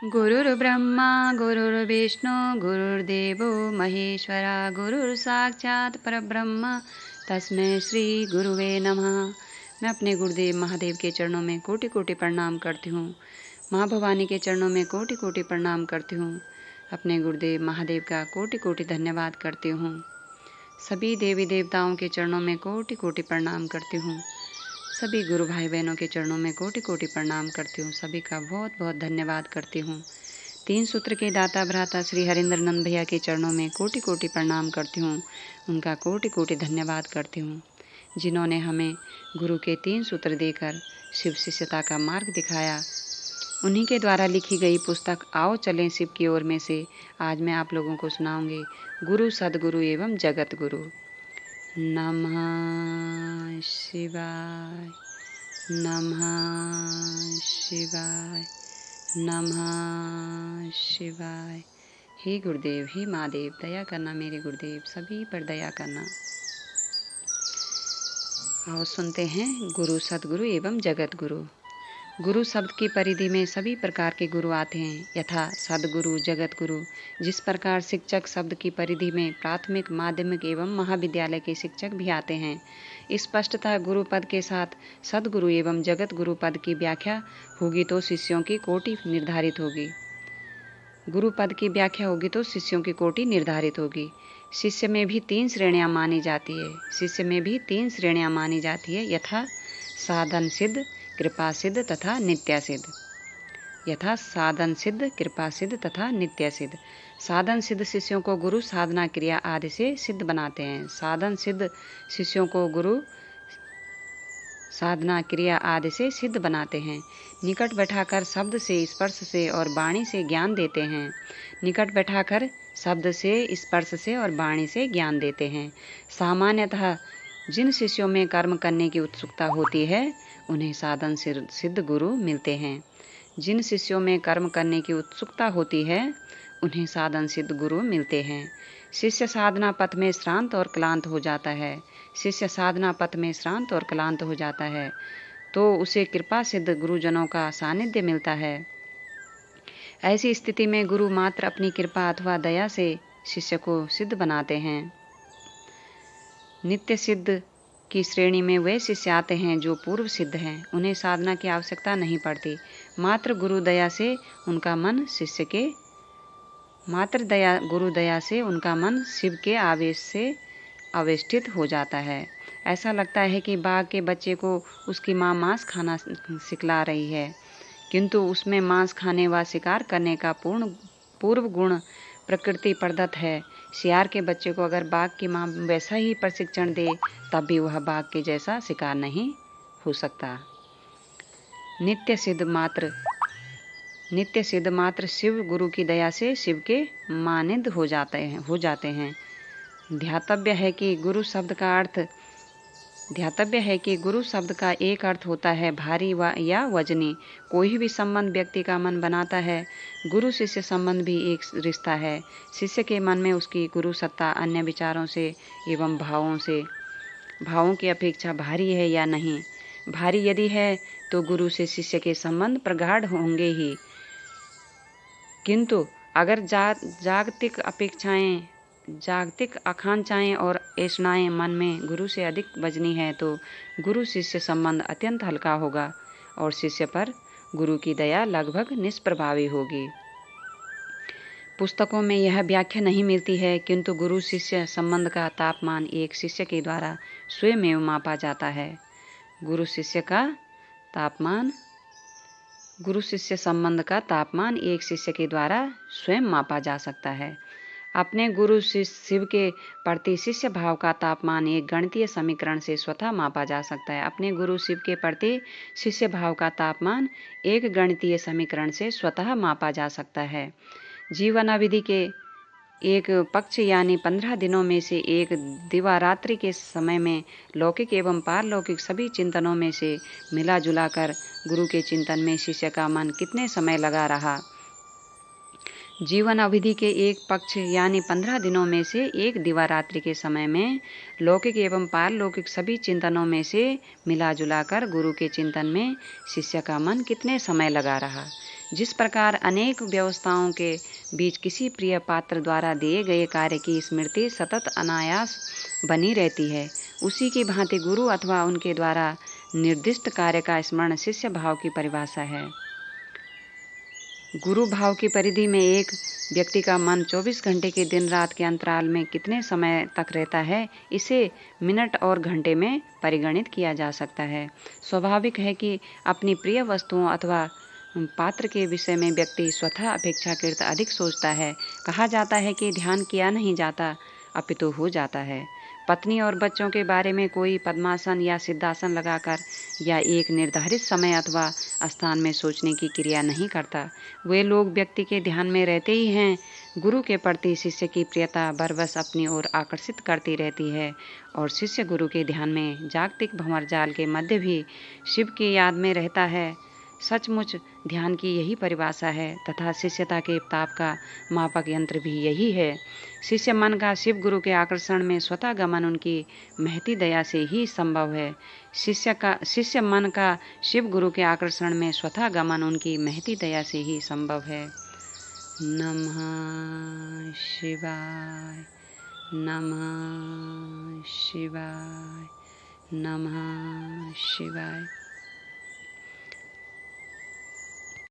गुरुर्ब्रह्मा गुरुर्विष्णु गुरुर्देवो महेश्वरा गुरुर्साक्षात् परब्रह्म तस्मै श्री गुरुवे नमः। मैं अपने गुरुदेव महादेव के चरणों में कोटि कोटि प्रणाम करती हूँ। माँ भवानी के चरणों में कोटि कोटि प्रणाम करती हूँ। अपने गुरुदेव महादेव का कोटि कोटि धन्यवाद करती हूँ। सभी देवी देवताओं के चरणों में कोटि कोटि प्रणाम करती हूँ। सभी गुरु भाई बहनों के चरणों में कोटि कोटि प्रणाम करती हूँ। सभी का बहुत बहुत धन्यवाद करती हूँ। तीन सूत्र के दाता भ्राता श्री हरिंद्र नंद भैया के चरणों में कोटि कोटि प्रणाम करती हूँ। उनका कोटि कोटि धन्यवाद करती हूँ, जिन्होंने हमें गुरु के तीन सूत्र देकर शिव शिष्यता का मार्ग दिखाया। उन्हीं के द्वारा लिखी गई पुस्तक आओ चलें शिव की ओर में से आज मैं आप लोगों को सुनाऊंगी गुरु सदगुरु एवं जगत गुरु। नमः शिवाय, नमः शिवाय, नमः शिवाय। हे गुरुदेव, हे महादेव, दया करना मेरे गुरुदेव, सभी पर दया करना। आओ सुनते हैं गुरु सदगुरु एवं जगत गुरु। गुरु शब्द की परिधि में सभी प्रकार के गुरु आते हैं, यथा सदगुरु, जगत गुरु। जिस प्रकार शिक्षक शब्द की परिधि में प्राथमिक, माध्यमिक एवं महाविद्यालय के शिक्षक भी आते हैं, स्पष्टतः गुरु पद के साथ सदगुरु एवं जगत गुरु पद की व्याख्या होगी तो शिष्यों की कोटि निर्धारित होगी। गुरु पद की व्याख्या होगी तो शिष्यों की कोटि निर्धारित होगी। शिष्य में भी तीन श्रेणियां मानी जाती है। शिष्य में भी तीन श्रेणियां मानी जाती है, यथा साधन सिद्ध, कृपा सिद्ध तथा नित्य सिद्ध। यथा साधन सिद्ध, कृपा सिद्ध तथा नित्य सिद्ध। साधन सिद्ध शिष्यों को गुरु साधना क्रिया आदि से सिद्ध बनाते हैं। साधन सिद्ध शिष्यों को गुरु साधना क्रिया आदि से सिद्ध बनाते हैं। निकट बैठाकर शब्द से, स्पर्श से और वाणी से ज्ञान देते हैं। निकट बैठाकर शब्द से, स्पर्श से और वाणी से ज्ञान देते हैं। सामान्यतः जिन शिष्यों में कर्म करने की उत्सुकता होती है उन्हें साधन सिद्ध गुरु मिलते हैं। जिन शिष्यों में कर्म करने की उत्सुकता होती है उन्हें साधन सिद्ध गुरु मिलते हैं। शिष्य साधना पथ में श्रांत और क्लांत हो जाता है। शिष्य साधना पथ में श्रांत और क्लांत हो जाता है तो उसे कृपा सिद्ध गुरुजनों का सानिध्य मिलता है। ऐसी स्थिति में गुरु मात्र अपनी कृपा अथवा दया से शिष्य को सिद्ध बनाते हैं। नित्य सिद्ध की श्रेणी में वे शिष्य आते हैं जो पूर्व सिद्ध हैं। उन्हें साधना की आवश्यकता नहीं पड़ती। मात्र गुरु दया से उनका मन शिव के आवेश से आवेष्टित हो जाता है। ऐसा लगता है कि बाघ के बच्चे को उसकी माँ मांस खाना सिखला रही है, किंतु उसमें मांस खाने व शिकार करने का पूर्व गुण प्रकृति प्रदत्त है। सियार के बच्चे को अगर बाघ की माँ वैसा ही प्रशिक्षण दे तब भी वह बाघ के जैसा शिकार नहीं हो सकता। नित्य सिद्ध मात्र शिव गुरु की दया से शिव के मानिंद हो जाते हैं। ध्यातव्य है कि गुरु शब्द का एक अर्थ होता है भारी या वजनी। कोई भी संबंध व्यक्ति का मन बनाता है। गुरु शिष्य संबंध भी एक रिश्ता है। शिष्य के मन में उसकी गुरु सत्ता अन्य विचारों से एवं भावों की अपेक्षा भारी है या नहीं। भारी यदि है तो गुरु से शिष्य के संबंध प्रगाढ़ होंगे ही, किंतु अगर जागतिक आकांक्षाएं और ऐषणाएं मन में गुरु से अधिक वजनी है तो गुरु शिष्य संबंध अत्यंत हल्का होगा और शिष्य पर गुरु की दया लगभग निष्प्रभावी होगी। पुस्तकों में यह व्याख्या नहीं मिलती है, किंतु गुरु शिष्य संबंध का तापमान एक शिष्य के द्वारा स्वयं मापा जाता है। गुरु शिष्य संबंध का तापमान एक शिष्य के द्वारा स्वयं मापा जा सकता है। अपने गुरु शिव के प्रति शिष्य भाव का तापमान एक गणितीय समीकरण से स्वतः मापा जा सकता है। अपने गुरु शिव के प्रति शिष्य भाव का तापमान एक गणितीय समीकरण से स्वतः मापा जा सकता है। जीवनावधि के एक पक्ष यानी 15 दिनों में से एक दिवारात्रि के समय में लौकिक एवं पारलौकिक सभी चिंतनों में से मिला जुलाकर गुरु के चिंतन में शिष्य का मन कितने समय लगा रहा, जीवन अवधि के एक पक्ष यानी 15 दिनों में से एक दिवारात्रि के समय में लौकिक एवं पारलौकिक सभी चिंतनों में से मिला जुला कर गुरु के चिंतन में शिष्य का मन कितने समय लगा रहा। जिस प्रकार अनेक व्यवस्थाओं के बीच किसी प्रिय पात्र द्वारा दिए गए कार्य की स्मृति सतत अनायास बनी रहती है, उसी की भांति गुरु अथवा उनके द्वारा निर्दिष्ट कार्य का स्मरण शिष्य भाव की परिभाषा है। गुरु भाव की परिधि में एक व्यक्ति का मन 24 घंटे के दिन रात के अंतराल में कितने समय तक रहता है, इसे मिनट और घंटे में परिगणित किया जा सकता है। स्वाभाविक है कि अपनी प्रिय वस्तुओं अथवा पात्र के विषय में व्यक्ति स्वतः अपेक्षाकृत अधिक सोचता है। कहा जाता है कि ध्यान किया नहीं जाता अपितु हो जाता है। पत्नी और बच्चों के बारे में कोई पद्मासन या सिद्धासन लगाकर या एक निर्धारित समय अथवा स्थान में सोचने की क्रिया नहीं करता। वे लोग व्यक्ति के ध्यान में रहते ही हैं। गुरु के प्रति शिष्य की प्रियता बरबस अपनी ओर आकर्षित करती रहती है और शिष्य गुरु के ध्यान में जागतिक भंवर जाल के मध्य भी शिव की याद में रहता है। सचमुच ध्यान की यही परिभाषा है तथा शिष्यता के ताप का मापक यंत्र भी यही है। शिष्य मन का शिव गुरु के आकर्षण में स्वतः गमन उनकी महती दया से ही संभव है। शिष्य मन का शिव गुरु के आकर्षण में स्वतः गमन उनकी महती दया से ही संभव है। नमः शिवाय, नमः शिवाय, नमः शिवाय।